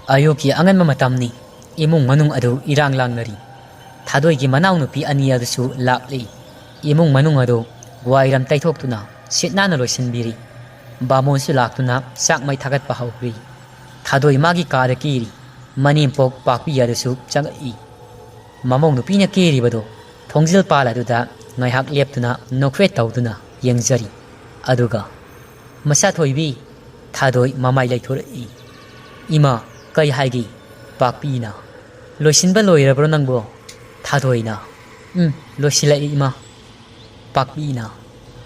Ayuki angan mamatamni imung manung adu irang lang nari. Thadoi gi manaw nupi ani adusu lakli. Imung manung adu wairam taithok tuna sitna na loisinbiri. Bamon su laktuna sak mai thagat pahawri. Thadoi magi kada kiri manimpok pakpi adusu changai. Mamong nupi na kiri bado thongjil pala duda ngaihak leptuna nokret tawduna yengjari. Aduga masa thoibi thadoi mamai laithori. Ima kai haigi pakpi na loisinba loirabro nangbo thadoi na loisila ima pakpi na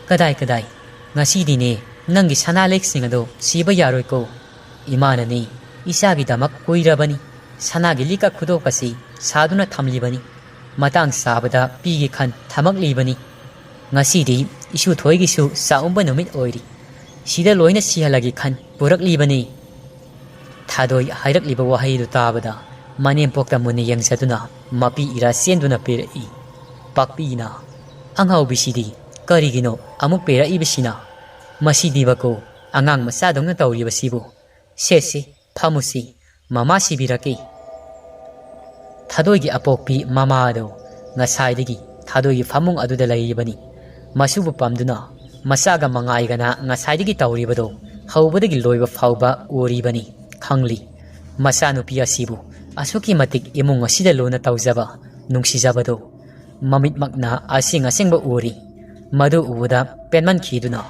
kadai ngasi dine nangi sana lek singado siba yaroi ko ima na ni isa gi damak koirabani sana gi lika khudo kasi saduna thamlibani matang sabada pi gi khan thamak libani ngasi di isu thoi gi su saumba numit oiri sida loina sihalagi khan purak libani Thadoi hairak liba wahai du tabada manem pokta muni yang satuna mapi ira senduna pera I pakpi na anghau bisidi karigino amuk pera I bisina masidi bako angang masadong na tawri basibu sesi phamusi mama sibiraki Thadoi gi apokpi mama do ngasai digi Thadoi gi phamung aduda laibani masubu pamduna masaga mangai gana ngasai digi tawri bado haubadagi loiba phauba uribani Khangli masanu pia sibu asuki matik imung asida lona tawjaba nungsijabado mamit makna asing asengba uri madu ubuda penman khiduna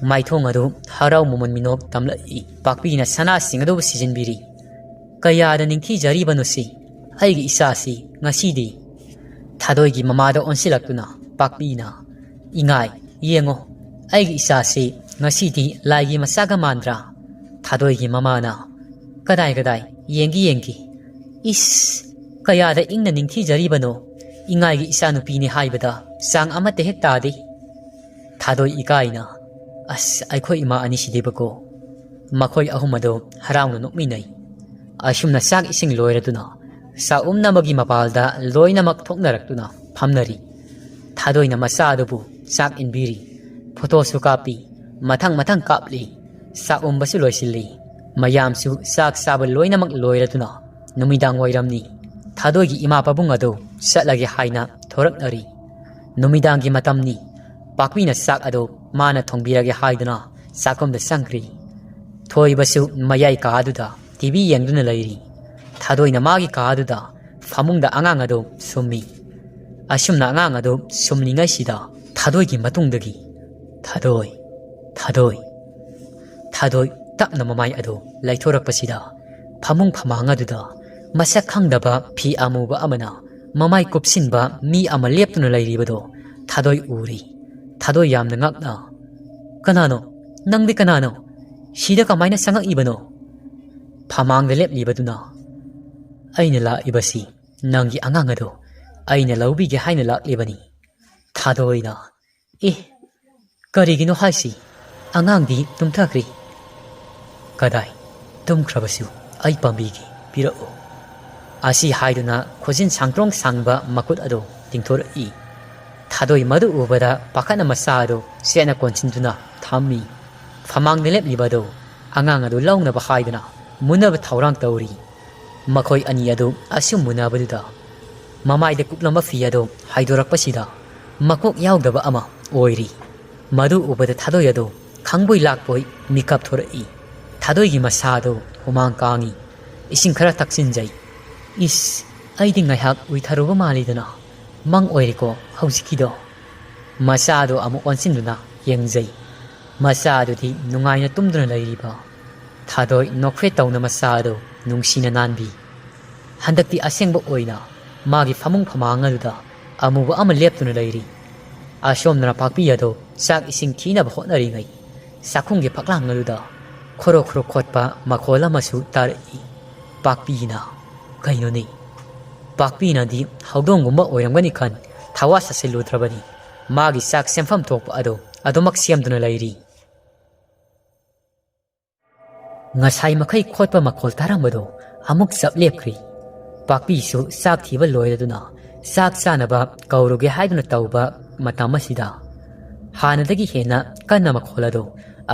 maithong adu harau momon minok tamla I pakpi na sana singado sizinbiri kaya da ningki jari banusi aigi isasi ngasidi thadoi gi mamada onsilaktuna pakpi na ingai yengo aigi isasi ngasidi laigi masaga mandra thadoi gi mamana Kadai yengi is kaya da ingna ningthi jari bano ingai gi isa nupi ni haibada sang amate hek tadi thadoi ikai na as aikhoi ima ani sidebako makhoi ahumado haraung nokmi nai asumna sak ising loiraduna sa umna magi mapalda loina mak thoknarakuna phamnari thadoi na masa adubu sak inbiri photo su kapi mathang kapli sa umbasu loisilli Mayamsu sak sabal loina mak loiratuna numidang wairamni thadoi gi ima pabung ado satlagi haina thorak nari numidang gi matamni pakpi na sak ado mana thongbirage haiduna sakom da sangri thoi basu mayai ka aduda tv yengduna lairi thadoi na magi ka aduda famung da angang ado summi asumna angang ado sumlingai sida thadoi gi matungdagi thadoi tapna mamai ado laithorak pasida phamung phamanga duda masak khangdaba phi amuba amana mamai kupsinba mi ama leptuna lairibado thadoi uri thadoi yamna ngakna kanano nangdi kanano sida kamaina sangak ibano phamangda leplibaduna aina la ibasi nangi angang ado aina laubi ge haina laklibani thadoi na karigino haisi angang di tumthakri Kadai tumkhrabasu ai pambigi pirao asi haiduna khojin sangtrong sangba makut ado tingthor I thadoi madu ubada pakana masado sena konchinduna thammi famang nelep libado angang ado laungna ba haiduna munaba thaurang tawri makhoi ani ado asum munabaduda mamai de kuplamba fi ado haidorak pasida makok yaudaba ama oiri madu ubada thadoi ado khangboi lakpoi mikap thorai Thadoi gi masado humang kangi ising khara taksinjai is aidi ngaihak uitharuba malidana mang oiriko hausikido masado amu onsinduna yengjai masado di nungaina tumduna lairiba thadoi nokre tawna masado nungsina nanbi handakti asengba oina magi famung phamanga duda amuba ama leptuna lairi asomna pakpi yado sak ising thina ba hotnari ngai sakhungge phaklang ngaluda khoro khotpa makhola masu tari pakpina kainoni pakpina di haudongumba oiramgani khan thawa saseludrabani magi sak semfam thokpa adomak siamduna lairi ngasai makai khotpa makhol tarambado amuk saplepkri pakpi su sak thiba loiraduna sak sanaba kauruge haiduna tauba matamasida hanadagi hena kanna makholado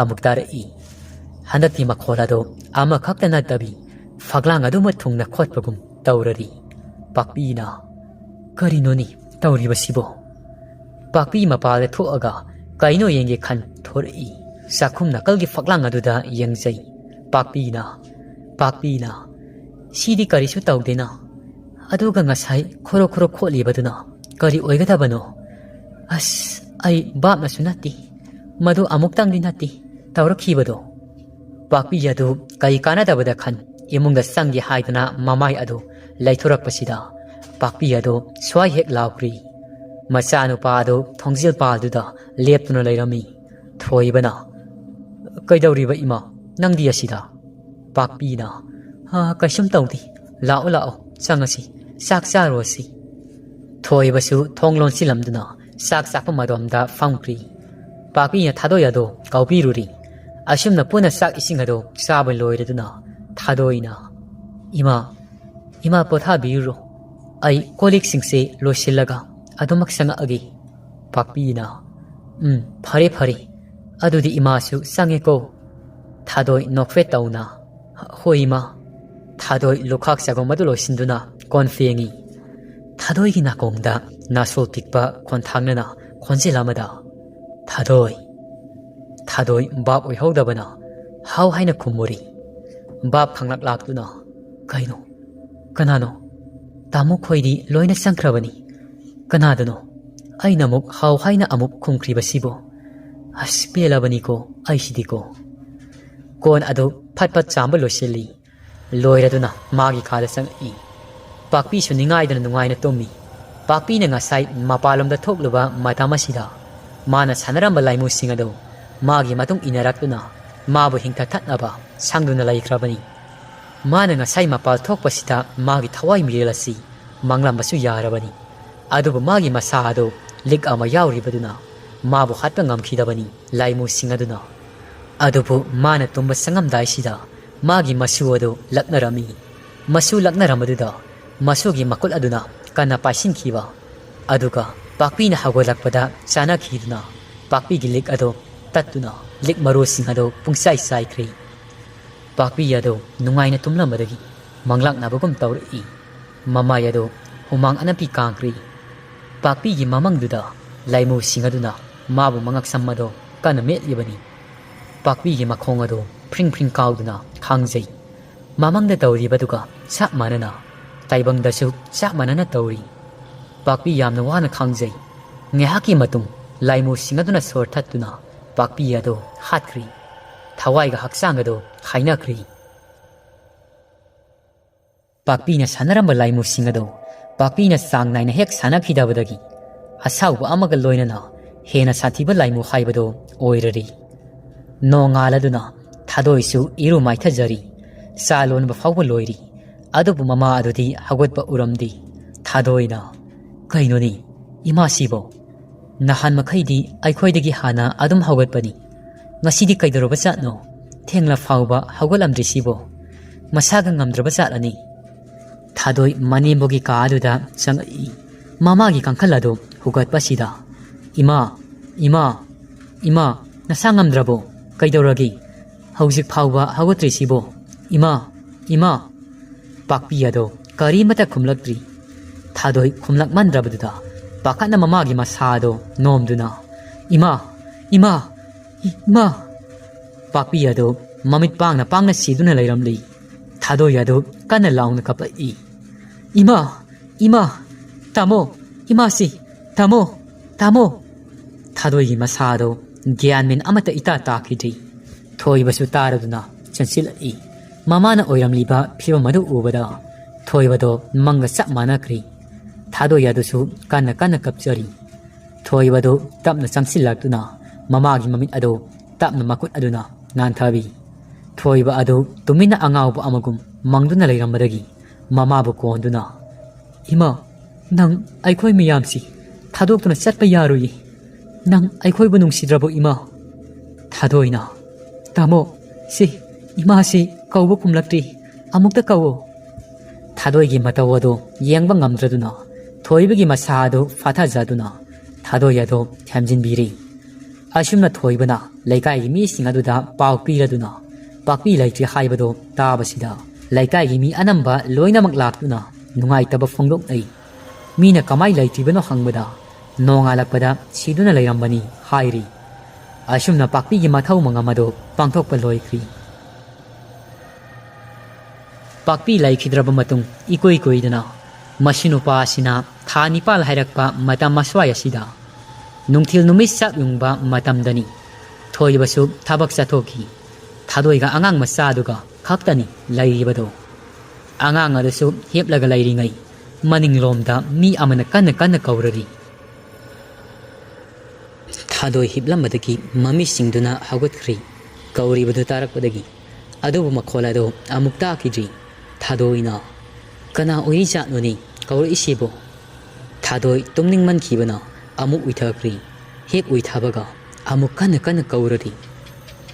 amuk tari handakti makholado ama khakta natabi ꯐꯛꯂꯥꯡ ꯑꯗꯨꯃ ꯊꯨꯡꯅ ꯈꯣꯠꯄꯒꯨꯝ ꯇꯧꯔꯔꯤ ꯄꯥꯛꯄꯤꯅ ꯀꯔꯤꯅꯣꯅꯤ ꯇꯧꯔꯤꯕꯁꯤꯕꯣ ꯄꯥꯛꯄꯤ ꯃꯄꯥꯗ ꯊꯣꯛꯑꯒ ꯀꯩꯅꯣ ꯌꯦꯡꯒꯦ ꯈꯟ ꯊꯣꯔꯛꯏ ꯆꯥꯛꯈꯨꯝ ꯅꯥꯀꯜꯒꯤ ꯐꯛꯂꯥꯡ ꯑꯗꯨꯗ ꯌꯦꯡꯖꯩ ꯄꯥꯛꯄꯤꯅ ꯁꯤꯗꯤ ꯀꯔꯤꯁꯨ ꯇꯧꯗꯦꯅ ꯑꯗꯨꯒ ꯉꯁꯥꯏ ꯈꯣꯔꯣ ꯈꯣꯔꯣ ꯈꯣꯠꯂꯤꯕꯗꯨꯅ ꯀꯔꯤ ꯑꯣꯏꯒꯗꯕꯅꯣ ꯑꯁ ꯑꯩ ꯕꯥꯞꯅꯁꯨ ꯅꯠꯇꯦ ꯃꯗꯨ ꯑꯃꯨꯛꯇꯪꯗꯤ ꯅꯠꯇꯦ ꯇꯧꯔꯛꯈꯤꯕꯗꯣ ꯄꯥꯛꯄꯤ ꯑꯗꯨ ꯀꯩ ꯀꯥꯟꯅꯗꯕꯗ ꯈꯟ ꯏꯃꯨꯡꯗ ꯆꯪꯒꯦ ꯍꯥꯏꯗꯨꯅ ꯃꯃꯥꯏ ꯑꯗꯨ ꯂꯩꯊꯣꯔꯛꯄꯁꯤꯗ ꯄꯥꯛꯄꯤ ꯑꯗꯨ ꯁ꯭ꯋꯥꯏ ꯍꯦꯛ ꯂꯥꯎꯈ꯭ꯔꯤ ꯃꯆꯥꯅꯨꯄꯥ ꯑꯗꯨ ꯊꯣꯡꯖꯤꯜ ꯄꯥꯜꯗꯨꯗ ꯂꯦꯞꯇꯨꯅ ꯂꯩꯔꯝꯃꯤ ꯊꯣꯏꯕꯅ ꯀꯩꯗꯧꯔꯤꯕ ꯏꯃꯥ ꯅꯪꯗꯤ ꯑꯁꯤꯗ ꯄꯥꯛꯄꯤꯅ ꯀꯩꯁꯨꯝ ꯇꯧꯗꯦ ꯂꯥꯛꯑꯣ ꯆꯪꯉꯁꯤ ꯆꯥꯛ ꯆꯥꯔꯨꯔꯁꯤ ꯊꯣꯏꯕꯁꯨ ꯊꯣꯡ ꯂꯣꯟꯁꯤꯜꯂꯝꯗꯨꯅ ꯆꯥꯛ ꯆꯥꯐꯝ ꯑꯗꯣꯝꯗ ꯐꯝꯈ꯭ꯔꯤ ꯄꯥꯛꯄꯤꯅ ꯊꯥꯗꯣꯏ ꯑꯗꯨ ꯀꯧꯕꯤꯔꯨꯔꯤ ꯑꯁꯨꯝꯅ ꯄꯨꯟꯅ ꯆꯥꯛ ꯏꯁꯤꯡ ꯑꯗꯨ ꯆꯥꯕ ꯂꯣꯏꯔꯗꯨꯅ ꯊꯥꯗꯣꯏꯅ ꯏꯃꯥ ꯄꯣꯊꯥꯕꯤꯔꯨꯔꯣ ꯑꯩ ꯀꯣꯜꯂꯤꯛꯁꯤꯡꯁꯦ ꯂꯣꯏꯁꯤꯜꯂꯒ ꯑꯗꯨꯃꯛ ꯆꯪꯉꯛꯑꯒꯦ ꯄꯥꯛꯄꯤꯅ ꯐꯔꯦ ꯑꯗꯨꯗꯤ ꯏꯃꯥꯁꯨ ꯆꯪꯉꯦꯀꯣ ꯊꯥꯗꯣꯏ ꯅꯣꯛꯐꯦꯠ ꯇꯧꯅ ꯍꯣꯏ ꯏꯃꯥ ꯊꯥꯗꯣꯏ ꯂꯨꯈꯥꯛ ꯆꯒꯨꯝ ꯑꯗꯨ ꯂꯣꯏꯁꯤꯟꯗꯨꯅ ꯀꯣꯟ ꯐꯦꯡꯉꯤ ꯊꯥꯗꯣꯏꯒꯤ ꯅꯥꯀꯣꯡꯗ ꯅꯥꯁꯣꯜ ꯄꯤꯛꯄ ꯈꯣꯟꯊꯥꯡꯅꯅ ꯈꯣꯟꯖꯦꯜ ꯑꯃꯗ ꯊꯥꯗꯣꯏ ꯕꯥꯞ ꯑꯣꯏꯍꯧꯗꯕꯅ ꯍꯥꯎ ꯍꯥꯏꯅ ꯈꯨꯝꯃꯨꯔꯤ ꯕꯥꯞ ꯈꯪꯂꯛꯂꯥꯛꯇꯨꯅ ꯀꯅꯥꯅꯣ ꯇꯥꯃꯣ ꯈꯣꯏꯗꯤ ꯂꯣꯏꯅ ꯆꯪꯈ꯭ꯔꯕꯅꯤ ꯀꯅꯥꯗꯅꯣ ꯑꯩꯅ ꯑꯃꯨꯛ ꯍꯥꯎ ꯍꯥꯏꯅ ꯑꯃꯨꯛ ꯈꯨꯝꯈ꯭ꯔꯤꯕꯁꯤꯕꯣ ꯑꯁ ꯄꯦꯜꯂꯕꯅꯤꯀꯣ ꯑꯩꯁꯤꯗꯤꯀꯣ ꯀꯣꯟ ꯑꯗꯨ ꯐꯠ ꯆꯥꯝꯕ ꯂꯣꯏꯁꯤꯜꯂꯤ ꯂꯣꯏꯔꯗꯨꯅ ꯃꯥꯒꯤ ꯈꯥꯗ ꯆꯪꯉꯛꯏ ꯄꯥꯛꯄꯤꯁꯨ ꯅꯤꯡꯉꯥꯏꯗꯅ ꯅꯨꯡꯉꯥꯏꯅ ꯇꯨꯝꯃꯤ ꯄꯥꯛꯄꯤꯅ ꯉꯁꯥꯏ ꯃꯄꯥꯟꯂꯣꯝꯗ ꯊꯣꯛꯂꯨꯕ ꯃꯇꯝ ꯑꯁꯤꯗ ꯃꯥꯅ ꯁꯥꯟꯅꯔꯝꯕ ꯂꯥꯏꯃꯨꯁꯤꯡ ꯑꯗꯨ ꯃꯥꯒꯤ ꯃꯇꯨꯡ ꯏꯟꯅꯔꯛꯇꯨꯅ ꯃꯥꯕꯨ ꯍꯤꯡꯊꯊꯠꯅꯕ ꯁꯪꯗꯨꯅ ꯂꯩꯈ꯭ꯔꯕꯅꯤ ꯃꯥꯅ ꯉꯁꯥꯏ ꯃꯄꯥꯜ ꯊꯣꯛꯄꯁꯤꯗ ꯃꯥꯒꯤ ꯊꯋꯥꯏ ꯃꯤꯔꯦꯜ ꯑꯁꯤ ꯃꯪꯂꯝꯕꯁꯨ ꯌꯥꯔꯕꯅꯤ ꯑꯗꯨꯕꯨ ꯃꯥꯒꯤ ꯃꯁꯥ ꯑꯗꯨ ꯂꯤꯛ ꯑꯃ ꯌꯥꯎꯔꯤꯕꯗꯨꯅ ꯃꯥꯕꯨ ꯍꯥꯠꯄ ꯉꯝꯈꯤꯗꯕꯅꯤ ꯂꯥꯏꯃꯨꯁꯤꯡ ꯑꯗꯨꯅ ꯑꯗꯨꯕꯨ ꯃꯥꯅ ꯇꯨꯝꯕ ꯆꯪꯉꯝꯗꯥꯏꯁꯤꯗ ꯃꯥꯒꯤ ꯃꯁꯨ ꯑꯗꯨ ꯂꯛꯅꯔꯝꯃꯤ ꯃꯁꯨ ꯂꯛꯅꯔꯝꯕꯗꯨꯗ ꯃꯁꯨꯒꯤ ꯃꯈꯨꯠ ꯑꯗꯨꯅ ꯀꯟꯅ ꯄꯥꯏꯁꯤꯟꯈꯤꯕ ꯑꯗꯨꯒ ꯄꯥꯛꯄꯤꯅ ꯍꯧꯒꯠꯂꯛꯄꯗ ꯆꯥꯅꯈꯤꯗꯨꯅ ꯄꯥꯛꯄꯤꯒꯤ ꯂꯤꯛ ꯑꯗꯨ ꯇꯠꯇꯨꯅ ꯂꯤꯛ ꯃꯔꯨꯁꯤꯡ ꯑꯗꯨ ꯄꯨꯡꯆꯥꯏ ꯆꯥꯏꯈ꯭ꯔꯦ ꯄꯥꯛꯄꯤ ꯑꯗꯨ ꯅꯨꯡꯉꯥꯏꯅ ꯇꯨꯝꯂꯝꯕꯗꯒꯤ ꯃꯪꯂꯥꯛꯅꯕꯒꯨꯝ ꯇꯧꯔꯛꯏ ꯃꯃꯥꯏ ꯑꯗꯨ ꯍꯨꯃꯥꯡ ꯑꯅꯞꯄꯤ ꯀꯥꯡꯈ꯭ꯔꯤ ꯄꯥꯛꯄꯤꯒꯤ ꯃꯃꯪꯗꯨꯗ ꯂꯥꯏꯃꯨꯁꯤꯡ ꯑꯗꯨꯅ ꯃꯥꯕꯨ ꯃꯉꯛꯁꯝ ꯑꯗꯨ ꯀꯟꯅ ꯃꯦꯠꯂꯤꯕꯅꯤ ꯄꯥꯛꯄꯤꯒꯤ ꯃꯈꯣꯡ ꯑꯗꯨ ꯐ꯭ꯔꯤꯡ ꯀꯥꯎꯗꯨꯅ ꯈꯥꯡꯖꯩ ꯃꯃꯪꯗ ꯇꯧꯔꯤꯕꯗꯨꯒ ꯆꯞ ꯃꯥꯟꯅꯅ ꯇꯥꯏꯕꯪꯗꯁꯨ ꯆꯞ ꯃꯥꯟꯅꯅ ꯇꯧꯔꯤ ꯄꯥꯛꯄꯤ ꯌꯥꯝꯅ ꯋꯥꯅ ꯈꯥꯡꯖꯩ ꯉꯥꯏꯍꯥꯛꯀꯤ ꯃꯇꯨꯡ ꯂꯥꯏꯃꯨꯁꯤꯡ ꯑꯗꯨꯅ ꯁꯣꯔ ꯊꯠꯇꯨꯅ ꯄꯥꯛꯄꯤ ꯑꯗꯨ ꯍꯥꯠꯈ꯭ꯔꯤ ꯊꯋꯥꯏꯒ ꯍꯛꯆꯥꯡ ꯑꯗꯨ ꯍꯥꯏꯅꯈ꯭ꯔꯤ ꯄꯥꯛꯄꯤꯅ ꯁꯥꯟꯅꯔꯝꯕ ꯂꯥꯏꯃꯨꯁꯤꯡ ꯑꯗꯨ ꯄꯥꯛꯄꯤꯅ ꯆꯥꯡ ꯅꯥꯏꯅ ꯍꯦꯛ ꯁꯥꯟꯅꯈꯤꯗꯕꯗꯒꯤ ꯑꯁꯥꯎꯕ ꯑꯃꯒ ꯂꯣꯏꯅꯅ ꯍꯦꯟꯅ ꯁꯥꯊꯤꯕ ꯂꯥꯏꯃꯨ ꯍꯥꯏꯕꯗꯨ ꯑꯣꯏꯔꯔꯤ ꯅꯣꯡꯉꯥꯜꯂꯗꯨꯅ ꯊꯥꯗꯣꯏꯁꯨ ꯏꯔꯨ ꯃꯥꯏꯊꯖꯔꯤ ꯆꯥ ꯂꯣꯟꯕ ꯐꯥꯎꯕ ꯂꯣꯏꯔꯤ ꯑꯗꯨꯕꯨ ꯃꯃꯥ ꯑꯗꯨꯗꯤ ꯍꯧꯒꯠꯄ ꯎꯔꯝꯗꯦ ꯊꯥꯗꯣꯏꯅ ꯀꯩꯅꯣꯅꯤ ꯏꯃꯥꯁꯤꯕꯣ ꯅꯍꯥꯟ ꯃꯈꯩꯗꯤ ꯑꯩꯈꯣꯏꯗꯒꯤ ꯍꯥꯟꯅ ꯑꯗꯨꯝ ꯍꯧꯒꯠꯄꯅꯤ ꯉꯁꯤꯗꯤ ꯀꯩꯗꯧꯔꯕ ꯖꯥꯠꯅꯣ ꯊꯦꯡꯂ ꯐꯥꯎꯕ ꯍꯧꯒꯠꯂꯝꯗ꯭ꯔꯤꯁꯤꯕꯣ ꯃꯁꯥꯒ ꯉꯝꯗ꯭ꯔꯕ ꯖꯥꯠꯂꯅꯤ ꯊꯥꯗꯣꯏ ꯃꯅꯦꯝꯕꯣꯒꯤ ꯀꯥ ꯑꯗꯨꯗ ꯆꯪꯉꯛꯏ ꯃꯃꯥꯒꯤ ꯀꯥꯡꯈꯜ ꯑꯗꯨ ꯍꯨꯒꯠꯄꯁꯤꯗ ꯏꯃꯥ ꯅꯁꯥ ꯉꯝꯗ꯭ꯔꯕꯣ ꯀꯩꯗꯧꯔꯒꯦ ꯍꯧꯖꯤꯛ ꯐꯥꯎꯕ ꯍꯧꯒꯠꯇ꯭ꯔꯤꯁꯤꯕꯣ ꯏꯃꯥ ꯄꯥꯛꯄꯤ ꯑꯗꯣ ꯀꯔꯤꯃꯇ ꯈꯨꯝꯂꯛꯇ꯭ꯔꯤ ꯊꯥꯗꯣꯏ ꯈꯨꯝꯂꯛꯃꯟꯗ꯭ꯔꯕꯗꯨꯗ ꯄꯥꯈꯠꯅ ꯃꯃꯥꯒꯤ ꯃꯁꯥ ꯑꯗꯣ ꯅꯣꯝꯗꯨꯅ ꯏꯃꯥ ꯄꯥꯛꯄꯤ ꯑꯗꯣ ꯃꯃꯤꯠ ꯄꯥꯡꯅ ꯁꯤꯗꯨꯅ ꯂꯩꯔꯝꯂꯤ ꯊꯥꯗꯣꯏ ꯑꯗꯣ ꯀꯟꯅ ꯂꯥꯎꯅ ꯀꯞꯂꯛꯏ ꯏꯃꯥ ꯇꯥꯃꯣ ꯏꯃꯥꯁꯤ ꯇꯥꯃꯣ ꯊꯥꯗꯣꯏꯒꯤ ꯃꯁꯥ ꯑꯗꯣ ꯒ꯭ꯌꯥꯟ ꯃꯦꯟ ꯑꯃꯠꯇ ꯏꯇꯥ ꯇꯥꯈꯤꯗ꯭ꯔꯤ ꯊꯣꯏꯕꯁꯨ ꯇꯥꯔꯗꯨꯅ ꯆꯪꯁꯤꯜꯂꯛꯏ ꯃꯃꯥꯅ ꯑꯣꯏꯔꯝꯂꯤꯕ ꯐꯤꯕꯝ ꯑꯗꯨ ꯎꯕꯗ ꯊꯣꯏꯕꯗꯣ ꯃꯪꯒ ꯆꯞ ꯃꯥꯟꯅꯈ꯭ꯔꯤ ꯊꯥꯗꯣꯏ ꯑꯗꯨꯁꯨ ꯀꯟꯅ ꯀꯞꯆꯔꯤ ꯊꯣꯏꯕꯗꯨ ꯇꯞꯅ ꯆꯪꯁꯤꯜꯂꯛꯇꯨꯅ ꯃꯃꯥꯒꯤ ꯃꯃꯤꯠ ꯑꯗꯨ ꯇꯞꯅ ꯃꯈꯨꯠ ꯑꯗꯨꯅ ꯅꯥꯟꯊꯕꯤ ꯊꯣꯏꯕ ꯑꯗꯨ ꯇꯨꯃꯤꯟꯅ ꯑꯉꯥꯎꯕ ꯑꯃꯒꯨꯝ ꯃꯪꯗꯨꯅ ꯂꯩꯔꯝꯕꯗꯒꯤ ꯃꯃꯥꯕꯨ ꯀꯣꯟꯗꯨꯅ ꯏꯃꯥ ꯅꯪ ꯑꯩꯈꯣꯏ ꯃꯌꯥꯝꯁꯤ ꯊꯥꯗꯣꯛꯇꯨꯅ ꯆꯠꯄ ꯌꯥꯔꯣꯏꯌꯦ ꯅꯪ ꯑꯩꯈꯣꯏꯕꯨ ꯅꯨꯡꯁꯤꯗ꯭ꯔꯕꯣ ꯏꯃꯥ ꯊꯥꯗꯣꯏꯅ ꯇꯥꯃꯣ ꯏꯃꯥꯁꯤ ꯀꯧꯕ ꯈꯨꯝꯂꯛꯇ꯭ꯔꯤ ꯑꯃꯨꯛꯇ ꯀꯧꯋꯣ ꯊꯥꯗꯣꯏꯒꯤ ꯃꯇꯧ ꯑꯗꯨ ꯌꯦꯡꯕ ꯉꯝꯗ꯭ꯔꯗꯨꯅ ꯊꯣꯏꯕꯒꯤ ꯃꯁꯥ ꯑꯗꯨ ꯐꯥꯊꯖꯗꯨꯅ ꯊꯥꯗꯣꯏ ꯑꯗꯨ ꯊꯦꯝꯖꯤꯟꯕꯤꯔꯤ ꯑꯁꯨꯝꯅ ꯊꯣꯏꯕꯅ ꯂꯩꯀꯥꯏꯒꯤ ꯃꯤꯁꯤꯡ ꯑꯗꯨꯗ ꯄꯥꯎ ꯄꯤꯔꯗꯨꯅ ꯄꯥꯛꯄꯤ ꯂꯩꯇ꯭ꯔꯤ ꯍꯥꯏꯕꯗꯨ ꯇꯥꯕꯁꯤꯗ ꯂꯩꯀꯥꯏꯒꯤ ꯃꯤ ꯑꯅꯝꯕ ꯂꯣꯏꯅꯃꯛ ꯂꯥꯛꯇꯨꯅ ꯅꯨꯡꯉꯥꯏꯇꯕ ꯐꯣꯡꯗꯣꯛꯅꯩ꯫ ꯃꯤꯅ ꯀꯃꯥꯏ ꯂꯩꯇ꯭ꯔꯤꯕꯅꯣ ꯍꯪꯕꯗ ꯅꯣꯡꯉꯥꯜꯂꯛꯄꯗ ꯁꯤꯗꯨꯅ ꯂꯩꯔꯝꯕꯅꯤ ꯍꯥꯏꯔꯤ꯫ ꯑꯁꯨꯝꯅ ꯄꯥꯛꯄꯤꯒꯤ ꯃꯊꯧ ꯃꯉꯝ ꯑꯗꯨ ꯄꯥꯡꯊꯣꯛꯄ ꯂꯣꯏꯈ꯭ꯔꯤ꯫ ꯄꯥꯛꯄꯤ ꯂꯩꯈꯤꯗ꯭ꯔꯕ ꯃꯇꯨꯡ ꯏꯀꯨꯏ ꯀꯨꯏꯗꯅ ꯃꯁꯤ ꯅꯨꯄꯥ ꯑꯁꯤꯅ ꯊꯥ 9 ꯍꯥꯏꯔꯛꯄ ꯃꯇꯝ ꯑꯁ꯭ꯋꯥꯏ ꯑꯁꯤꯗ ꯅꯨꯡꯊꯤꯜ ꯅꯨꯃꯤꯠ ꯆꯞ ꯌꯨꯡꯕ ꯃꯇꯝꯗꯅꯤ꯫ ꯊꯣꯏꯕꯁꯨ ꯊꯕꯛ ꯆꯠꯊꯣꯛꯈꯤ꯫ ꯊꯥꯗꯣꯏꯒ ꯑꯉꯥꯡ ꯃꯆꯥꯗꯨꯒ ꯈꯛꯇꯅꯤ ꯂꯩꯔꯤꯕꯗꯣ꯫ ꯑꯉꯥꯡ ꯑꯗꯨꯁꯨ ꯍꯤꯞꯂꯒ ꯂꯩꯔꯤꯉꯩ ꯃꯅꯤꯡꯂꯣꯝꯗ ꯃꯤ ꯑꯃꯅ ꯀꯟꯅ ꯀꯟꯅ ꯀꯧꯔꯔꯤ꯫ ꯊꯥꯗꯣꯏ ꯍꯤꯞꯂꯝꯕꯗꯒꯤ ꯃꯃꯤꯠꯁꯤꯡꯗꯨꯅ ꯍꯧꯒꯠꯈ꯭ꯔꯤ ꯀꯧꯔꯤꯕꯗꯨ ꯇꯥꯔꯛꯄꯗꯒꯤ꯫ ꯑꯗꯨꯕꯨ ꯃꯈꯣꯜ ꯑꯗꯨ ꯑꯃꯨꯛ ꯇꯥꯈꯤꯗ꯭ꯔꯤ꯫ ꯊꯥꯗꯣꯏꯅ "ꯀꯅꯥ ꯑꯣꯏꯔꯤꯖꯥꯠꯅꯣꯅꯤ ꯀꯧꯔꯛꯏꯁꯤꯕꯣ?" ꯊꯥꯗꯣꯏ ꯇꯨꯝꯅꯤꯡꯃꯟꯈꯤꯕꯅ ꯑꯃꯨꯛ ꯎꯏꯊꯈ꯭ꯔꯤ꯫ ꯍꯦꯛ ꯎꯏꯊꯕꯒ ꯑꯃꯨꯛ ꯀꯟꯅ ꯀꯟꯅ ꯀꯧꯔꯔꯤ꯫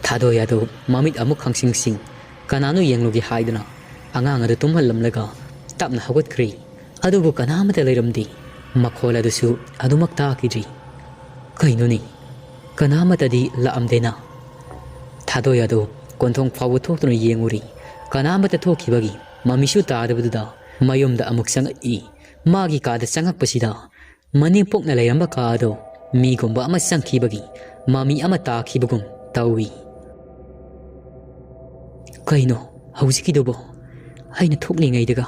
ꯊꯥꯗꯣꯏ ꯑꯗꯨ ꯃꯃꯤꯠ ꯑꯃꯨꯛ ꯈꯪꯁꯤꯡꯁꯤꯡ ꯀꯅꯥꯅꯣ ꯌꯦꯡꯂꯨꯒꯦ ꯍꯥꯏꯗꯨꯅ ꯑꯉꯥꯡ ꯑꯗꯨ ꯇꯨꯝꯍꯜꯂꯝꯂꯒ ꯇꯞꯅ ꯍꯧꯒꯠꯈ꯭ꯔꯤ꯫ ꯑꯗꯨꯕꯨ ꯀꯅꯥꯃꯠꯇ ꯂꯩꯔꯝꯗꯦ꯫ ꯃꯈꯣꯜ ꯑꯗꯨꯁꯨ ꯑꯗꯨꯃꯛ ꯇꯥꯈꯤꯗ꯭ꯔꯤ꯫ ꯀꯩꯅꯣꯅꯤ ꯀꯅꯥꯃꯠꯇꯗꯤ ꯂꯥꯛꯑꯝꯗꯦꯅ꯫ ꯊꯥꯗꯣꯏ ꯑꯗꯨ ꯀꯣꯟꯊꯣꯡ ꯐꯥꯎꯕ ꯊꯣꯛꯇꯨꯅ ꯌꯦꯡꯉꯨꯔꯤ꯫ ꯀꯅꯥꯃꯠꯇ ꯊꯣꯛꯈꯤꯕꯒꯤ ꯃꯃꯤꯁꯨ ꯇꯥꯗꯕꯗꯨꯗ ꯃꯌꯨꯝꯗ ꯑꯃꯨꯛ ꯆꯪꯉꯛꯏ꯫ ꯃꯥꯒꯤ ꯀꯥꯗ ꯆꯪꯉꯛꯄꯁꯤꯗ ꯃꯅꯦꯝꯄꯣꯛꯅ ꯂꯩꯔꯝꯕ ꯀꯥ ꯑꯗꯣ ꯃꯤꯒꯨꯝꯕ ꯑꯃ ꯆꯪꯈꯤꯕꯒꯤ ꯃꯃꯤ ꯑꯃ ꯇꯥꯈꯤꯕꯒꯨꯝ ꯇꯧꯏ꯫ ꯀꯩꯅꯣ ꯍꯧꯖꯤꯛꯀꯤꯗꯨꯕꯣ? ꯑꯩꯅ ꯊꯣꯛꯂꯤꯉꯩꯗꯒ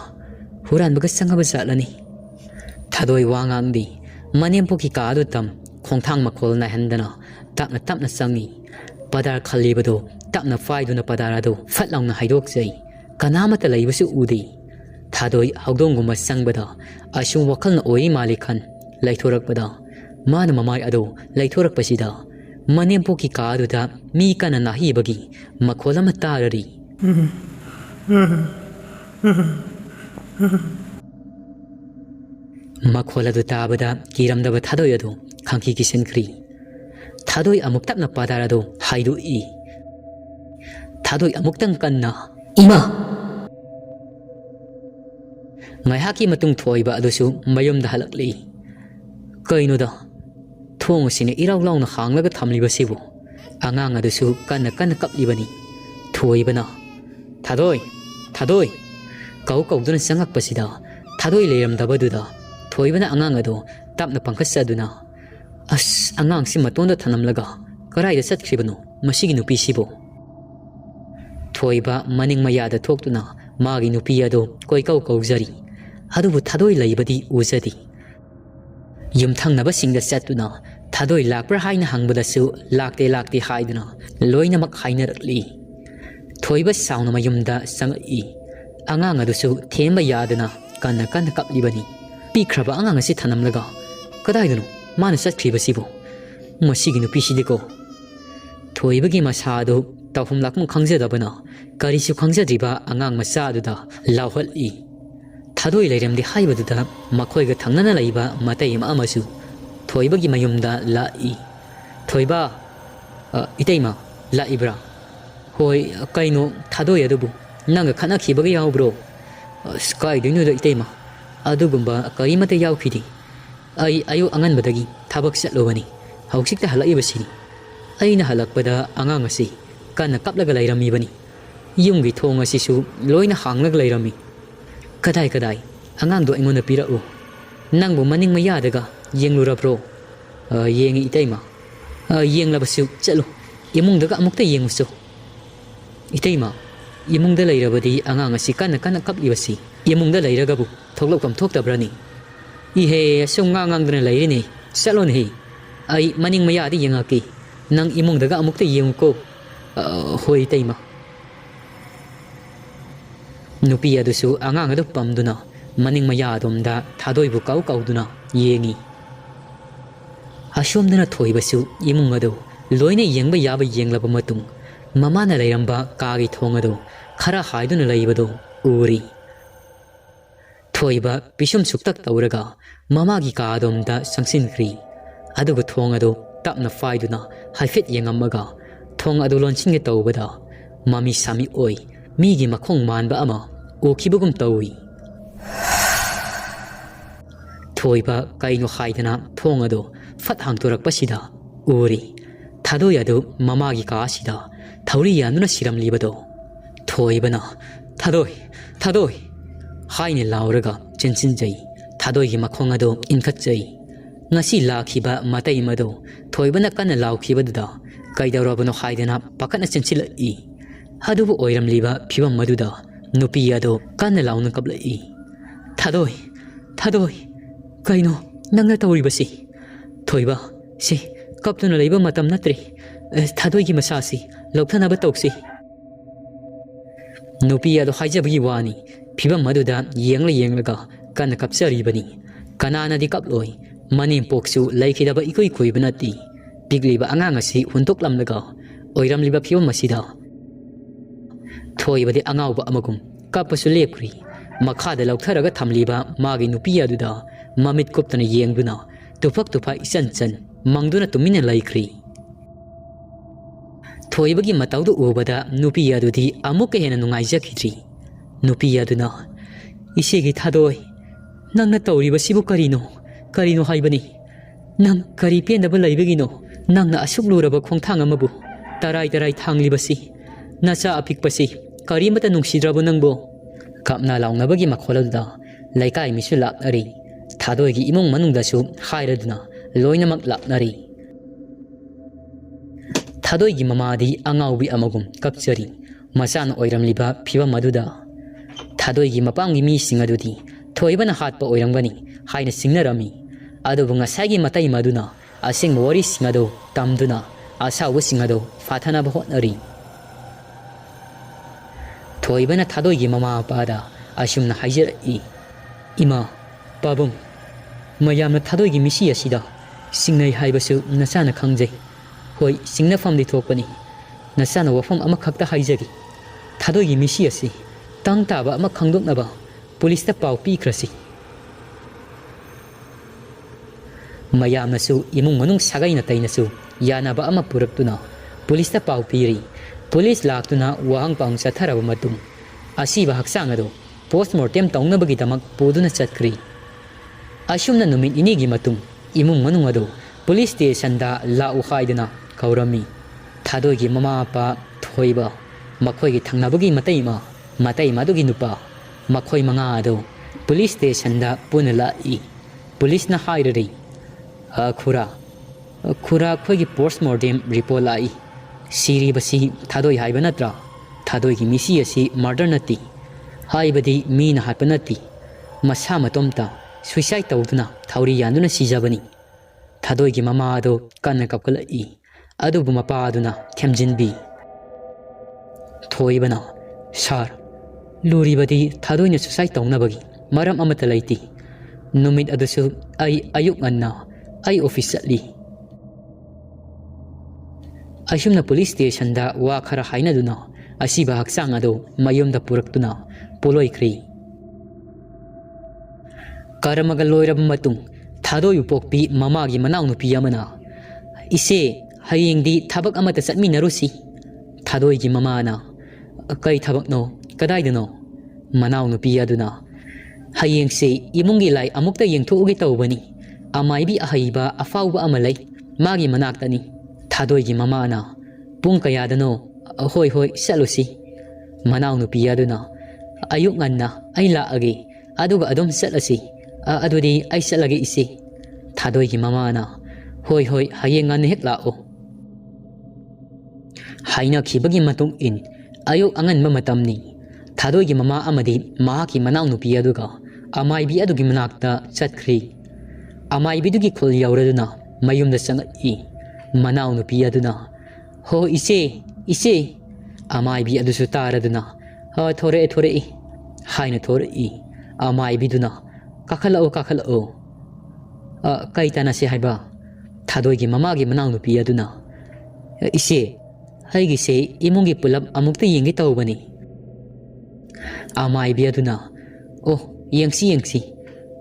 ꯍꯨꯔꯥꯟꯕꯒ ꯆꯪꯉꯕ ꯖꯥꯠꯂꯅꯤ? ꯊꯥꯗꯣꯏ ꯋꯥ ꯉꯥꯡꯗꯦ꯫ ꯃꯅꯦꯝꯄꯣꯛꯀꯤ ꯀꯥ ꯑꯗꯨ ꯇꯝ ꯈꯣꯡꯊꯥꯡ ꯃꯈꯣꯜ ꯅꯥꯏꯍꯟꯗꯅ ꯇꯞꯅ ꯇꯞꯅ ꯆꯪꯉꯤ꯫ ꯄꯗꯥꯔ ꯈꯜꯂꯤꯕꯗꯣ ꯇꯞꯅ ꯐꯥꯏꯗꯨꯅ ꯄꯗꯥꯔ ꯑꯗꯨ ꯐꯠ ꯂꯥꯎꯅ ꯍꯩꯗꯣꯛꯆꯩ꯫ ꯀꯅꯥꯃꯠꯇ ꯂꯩꯕꯁꯨ ꯎꯗꯦ꯫ ꯊꯥꯗꯣꯏ ꯍꯧꯗꯣꯡꯒꯨꯝꯕ ꯆꯪꯕꯗ ꯑꯁꯨꯝ ꯋꯥꯈꯜꯅ ꯑꯣꯏꯔꯤ ꯃꯥꯜꯂꯤ ꯈꯟ ꯂꯩꯊꯣꯔꯛꯄꯗ ꯃꯥꯅ ꯃꯃꯥꯏ ꯑꯗꯨ ꯂꯩꯊꯣꯔꯛꯄꯁꯤꯗ ꯃꯅꯦꯝꯄꯣꯛꯀꯤ ꯀꯥ ꯑꯗꯨꯗ ꯃꯤ ꯀꯟꯅ ꯅꯥꯍꯤꯕꯒꯤ ꯃꯈꯣꯜ ꯑꯃ ꯇꯥꯔꯔꯤ꯫ ꯃꯈꯣꯜ ꯑꯗꯨ ꯇꯥꯕꯗ ꯀꯤꯔꯝꯗꯕ ꯊꯥꯗꯣꯏ ꯑꯗꯨ ꯈꯪꯀꯤ ꯀꯤꯁꯤꯟꯈ꯭ꯔꯤ꯫ ꯊꯥꯗꯣꯏ ꯑꯃꯨꯛ ꯇꯞꯅ ꯄꯗꯥꯔ ꯑꯗꯨ ꯍꯥꯏꯗꯣꯛꯏ꯫ ꯊꯥꯗꯣꯏ ꯑꯃꯨꯛꯇꯪ ꯀꯟꯅ "ꯏꯃꯥ!" ꯉꯥꯏꯍꯥꯛꯀꯤ ꯃꯇꯨꯡ ꯊꯣꯏꯕ ꯑꯗꯨꯁꯨ ꯃꯌꯨꯝꯗ ꯍꯜꯂꯛꯂꯤ꯫ ꯀꯩꯅꯣꯗ ꯊꯣꯡ ꯑꯁꯤꯅ ꯏꯔꯥꯎ ꯂꯥꯎꯅ ꯍꯥꯡꯂꯒ ꯊꯝꯂꯤꯕꯁꯤꯕꯨ? ꯑꯉꯥꯡ ꯑꯗꯨꯁꯨ ꯀꯟꯅ ꯀꯟꯅ ꯀꯞꯂꯤꯕꯅꯤ꯫ ꯊꯣꯏꯕꯅ "ꯊꯥꯗꯣꯏ! ꯊꯥꯗꯣꯏ!" ꯀꯧꯗꯨꯅ ꯆꯪꯉꯛꯄꯁꯤꯗ ꯊꯥꯗꯣꯏ ꯂꯩꯔꯝꯗꯕꯗꯨꯗ ꯊꯣꯏꯕꯅ ꯑꯉꯥꯡ ꯑꯗꯨ ꯇꯞꯅ ꯄꯥꯡꯈꯠꯆꯗꯨꯅ "ꯑꯁ, ꯑꯉꯥꯡꯁꯤ ꯃꯇꯣꯟꯗ ꯊꯅꯝꯂꯒ ꯀꯔꯥꯏꯗ ꯆꯠꯈ꯭ꯔꯤꯕꯅꯣ ꯃꯁꯤꯒꯤ ꯅꯨꯄꯤꯁꯤꯕꯨ?" ꯊꯣꯏꯕ ꯃꯅꯤꯡ ꯃꯌꯥꯗ ꯊꯣꯛꯇꯨꯅ ꯃꯥꯒꯤ ꯅꯨꯄꯤ ꯑꯗꯨ ꯀꯣꯏꯀꯧ ꯀꯧꯖꯔꯤ꯫ ꯑꯗꯨꯕꯨ ꯊꯥꯗꯣꯏ ꯂꯩꯕꯗꯤ ꯎꯖꯗꯦ꯫ ꯌꯨꯝꯊꯪꯅꯕꯁꯤꯡꯗ ꯆꯠꯇꯨꯅ ꯊꯥꯗꯣꯏ ꯂꯥꯛꯄ꯭ꯔꯥ ꯍꯥꯏꯅ ꯍꯪꯕꯗꯁꯨ ꯂꯥꯛꯇꯦ ꯂꯥꯛꯇꯦ ꯍꯥꯏꯗꯨꯅ ꯂꯣꯏꯅꯃꯛ ꯍꯥꯏꯅꯔꯛꯂꯤ꯫ ꯊꯣꯏꯕ ꯁꯥꯎꯅ ꯃꯌꯨꯝꯗ ꯆꯪꯉꯛꯏ꯫ ꯑꯉꯥꯡ ꯑꯗꯨꯁꯨ ꯊꯦꯝꯕ ꯌꯥꯗꯅ ꯀꯟꯅ ꯀꯟꯅ ꯀꯞꯂꯤꯕꯅꯤ꯫ ꯄꯤꯛꯈ꯭ꯔꯕ ꯑꯉꯥꯡ ꯑꯁꯤ ꯊꯅꯝꯂꯒ ꯀꯗꯥꯏꯗꯅꯣ ꯃꯥꯅ ꯆꯠꯈ꯭ꯔꯤꯕꯁꯤꯕꯨ? ꯃꯁꯤꯒꯤ ꯅꯨꯄꯤꯁꯤꯗꯤꯀꯣ! ꯊꯣꯏꯕꯒꯤ ꯃꯁꯥ ꯑꯗꯨ ꯇꯧꯐꯝ ꯂꯥꯛꯐꯝ ꯈꯪꯖꯗꯕꯅ ꯀꯔꯤꯁꯨ ꯈꯪꯖꯗ꯭ꯔꯤꯕ ꯑꯉꯥꯡ ꯃꯆꯥ ꯑꯗꯨꯗ ꯂꯥꯎꯍꯠꯂꯤ꯫ ꯊꯥꯗꯣꯏ ꯂꯩꯔꯝꯗꯦ ꯍꯥꯏꯕꯗꯨꯗ ꯃꯈꯣꯏꯒ ꯊꯪꯅꯅ ꯂꯩꯕ ꯃꯇꯩ ꯑꯃꯁꯨ ꯊꯣꯏꯕꯒꯤ ꯃꯌꯨꯝꯗ ꯂꯥꯛꯏ꯫ "ꯊꯣꯏꯕ! ꯏꯇꯩꯃ ꯂꯥꯛꯏꯕ꯭ꯔꯥ? ꯍꯣꯏ, ꯀꯩꯅꯣ ꯊꯥꯗꯣꯏ ꯑꯗꯨꯕꯨ ꯅꯪꯒ ꯈꯠꯅꯈꯤꯕꯒ ꯌꯥꯎꯕ꯭ꯔꯣ?" "ꯑꯁ, ꯀꯥꯏꯗꯩꯅꯣꯗ ꯏꯇꯩꯃ, ꯑꯗꯨꯒꯨꯝꯕ ꯀꯔꯤꯃꯠꯇ ꯌꯥꯎꯈꯤꯗꯦ꯫ ꯑꯩ ꯑꯌꯨꯛ ꯑꯉꯟꯕꯗꯒꯤ ꯊꯕꯛ ꯆꯠꯂꯨꯕꯅꯤ꯫ ꯍꯧꯖꯤꯛꯇ ꯍꯜꯂꯛꯏꯕꯁꯤꯅꯤ꯫ ꯑꯩꯅ ꯍꯜꯂꯛꯄꯗ ꯑꯉꯥꯡ ꯑꯁꯤ ꯀꯟꯅ ꯀꯞꯂꯒ ꯂꯩꯔꯝꯃꯤꯕꯅꯤ꯫ ꯌꯨꯝꯒꯤ ꯊꯣꯡ ꯑꯁꯤꯁꯨ ꯂꯣꯏꯅ ꯍꯥꯡꯂꯒ ꯂꯩꯔꯝꯃꯤ." "ꯀꯗꯥꯏ? ꯑꯉꯥꯡꯗꯣ ꯑꯩꯉꯣꯟꯗ ꯄꯤꯔꯛꯎ꯫ ꯅꯪꯕꯨ ꯃꯅꯤꯡ ꯃꯌꯥꯗꯒ ꯌꯦꯡꯂꯨꯔꯕ꯭ꯔꯣ?" "ꯌꯦꯡꯉꯤ ꯏꯇꯩꯃ." "ꯌꯦꯡꯂꯕꯁꯨ ꯆꯠꯂꯨ, ꯏꯃꯨꯡꯗꯒ ꯑꯃꯨꯛꯇ ꯌꯦꯡꯉꯨꯆꯣ." "ꯏꯇꯩꯃ, ꯏꯃꯨꯡꯗ ꯂꯩꯔꯕꯗꯤ ꯑꯉꯥꯡ ꯑꯁꯤ ꯀꯟꯅ ꯀꯟꯅ ꯀꯞꯂꯤꯕꯁꯤ ꯏꯃꯨꯡꯗ ꯂꯩꯔꯒꯕꯨ ꯊꯣꯛꯂꯛꯐꯝ ꯊꯣꯛꯇꯕ꯭ꯔꯅꯤ?" "ꯏꯍꯦ, ꯑꯁꯨꯝ ꯉꯥꯡꯗꯅ ꯂꯩꯔꯤꯅꯦ꯫ ꯆꯠꯂꯣꯅꯦꯍꯦ, ꯑꯩ ꯃꯅꯤꯡ ꯃꯌꯥꯗ ꯌꯦꯡꯉꯛꯀꯦ꯫ ꯅꯪ ꯏꯃꯨꯡꯗꯒ ꯑꯃꯨꯛꯇ ꯌꯦꯡꯉꯨꯀꯣ." "ꯍꯣꯏ ꯏꯇꯩꯃ." ꯅꯨꯄꯤ ꯑꯗꯨꯁꯨ ꯑꯉꯥꯡ ꯑꯗꯨ ꯄꯝꯗꯨꯅ ꯃꯅꯤꯡ ꯃꯌꯥ ꯑꯗꯣꯝꯗ ꯊꯥꯗꯣꯏꯕꯨ ꯀꯧꯗꯨꯅ ꯌꯦꯡꯉꯤ꯫ ꯑꯁꯣꯝꯗꯅ ꯊꯣꯏꯕꯁꯨ ꯏꯃꯨꯡ ꯑꯗꯨ ꯂꯣꯏꯅ ꯌꯦꯡꯕ ꯌꯥꯕ ꯌꯦꯡꯂꯕ ꯃꯇꯨꯡ ꯃꯃꯥꯅ ꯂꯩꯔꯝꯕ ꯀꯥꯒꯤ ꯊꯣꯡ ꯑꯗꯨ ꯈꯔ ꯍꯥꯏꯗꯨꯅ ꯂꯩꯕꯗꯨ ꯎꯔꯤ꯫ ꯊꯣꯏꯕ ꯄꯤꯁꯨꯝ ꯁꯨꯛꯇꯛ ꯇꯧꯔꯒ ꯃꯃꯥꯒꯤ ꯀꯥ ꯑꯗꯣꯝꯗ ꯆꯪꯁꯤꯟꯈ꯭ꯔꯤ꯫ ꯑꯗꯨꯒ ꯊꯣꯡ ꯑꯗꯨ ꯇꯞꯅ ꯐꯥꯏꯗꯨꯅ ꯍꯥꯏꯐꯦꯠ ꯌꯦꯡꯉꯝꯃꯒ ꯊꯣꯡ ꯑꯗꯨ ꯂꯣꯟꯁꯤꯟꯒꯦ ꯇꯧꯕꯗ ꯃꯃꯤ ꯁꯥꯃꯤ ꯑꯣꯏ ꯃꯤꯒꯤ ꯃꯈꯣꯡ ꯃꯥꯟꯕ ꯑꯃ ꯎꯈꯤꯕꯒꯨꯝ ꯇꯧꯏ꯫ ꯊꯣꯏꯕ ꯀꯩꯅꯣ ꯍꯥꯏꯗꯅ ꯊꯣꯡ ꯑꯗꯨ ꯐꯠ ꯍꯥꯡꯇꯣꯔꯛꯄꯁꯤꯗ ꯎꯔꯤ ꯊꯥꯗꯣꯏ ꯑꯗꯨ ꯃꯃꯥꯒꯤ ꯀꯥ ꯑꯁꯤꯗ ꯊꯧꯔꯤ ꯌꯥꯟꯗꯨꯅ ꯁꯤꯔꯝꯂꯤꯕꯗꯣ꯫ ꯊꯣꯏꯕꯅ Thadoi haine lauraga chensinjai thadoi gi makhong ado inkhatjai ngasi lakhiba matai mado thoibana kana laukhibaduda kaidawrabano haidana pakana chensilai hadubu oiramliba phibam maduda nupi ado kana launa kablai thadoi kaino nangna tawribasi thoiba si kaptuna leiba matam natri thadoi gi masasi lokthana ba tawsi nupi ado haijabagi wani phibam maduda yenglaga kana kapsaribani kanana di kaploi manim poksu laikhidaba ikoi koibanati pigliba angang asi huntoklamlaga oiramliba phibam masida thoibadi angawba amagum kapasu lepkri makhada lautharaga thamliba magi nupi aduda mamit koptana yengduna tufa isan mangduna tumina laikri thoibagi matawdu ubada nupi adudi amuka hena nungaijakidri nupi aduna isegi thadoi nangna tawriba sibu karino haibani nang kari pendaba laibagino nangna asukluraba khongthang amabu tarai thanglibasi nacha apikpasi karimata nungsidrabu nangbo kapna laungnabagi makholadda laikai misu laknari thadoi gi imong manungdasu hairaduna loinamak laknari thadoi gi mamadi angaubi amagum kapchari masana oiramliba phiba maduda thadoi gi mapamgi mi singadudi thoibana hatpa oirangani haina singnarami adubu ngasagi matai maduna asing wari singado tamduna asawu singado fathana bahotnari thoibana thadoi gi mama pada asumna haijai ima babum mayamna thadoi gi misi asida singnai haibasu nasana khangjai hoi singna famdi thokpani nasana wafam ama khakta haijagi thadoi gi misi asi tang taba ama khangdoknaba police ta pau pi krasi mayamnasu imung manung sagai na tainasu yanaba ama puraktuna police ta pau piri police laktuna wahang pang satharaba matum asiba haksang ado postmortem taungnabagi damak poduna chatkri asumna numit inigi matum imung manung ado police station da lau haiduna kaurami thadoi gi mama pa thoiba makhoi gi thangnabagi matai madugi nupa makhoi manga ado police station da punala I police na hairari khura khoi gi postmortem report lai siri basi thadoi haiba natra thadoi gi misi asi murder nati haibadi mi na hapanati masa matomta suicide tawduna thauri yanduna sijabani thadoi gi mama ado kanna kapkalai adubu mapa aduna themjinbi thoibana sar luribadi thadoina suicide tawnabagi maram amata laiti numit adusu ai ayuk anna ai office atli asumna police station da wa khara hainaduna asiba haksang ado mayumda puraktuna poloikri karamaga loirab matung thadoi upokpi mamagi manaw nupi amana ise hayengdi thabak amata satminarusi thadoi gi mamana kai thabak no kadaidano manaw nupi aduna hayengse imungi lai amukta yengthoge tawbani amaibi ahaiba afauba amalai magi manaktani thadoi gi mamana pung kayadano hoi salusi manaw nupi aduna ayuk nganna ai laage aduga adom salasi adudi ai salage isi thadoi gi mamana hoi hayeng ngan hek lao haina khibagi matung in ayuk angan matamni thadoi gi mama amadi mahaki manaw nupi aduga amaibi adugi manakta chatkhri amaibi dugi khol yauraduna mayumda sangai manaw nupi aduna ho ise amaibi adusu taraduna ha thore haina thore amaibi duna kakhalao kaitana se haiba thadoi gi mama gi manaw nupi aduna ise haigi se imungi pulap amukta yengi tawbani amaibi aduna oh yengsi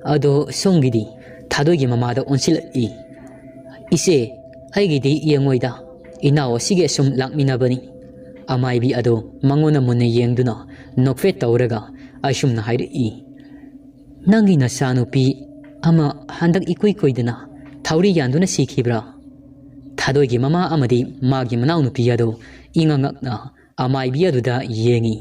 ado songidi thadoi gi mama da onsilai ise haigidi yengoida inaw sige sum lakminabani amaibi ado mangona munne yengduna nokfet tawraga asumna hairi nangi na sanupi ama handak ikoi koidana thauri yanduna sikhibra thadoi gi mama amadi magi manaw nupi ado ingangakna amaibi aduda yengi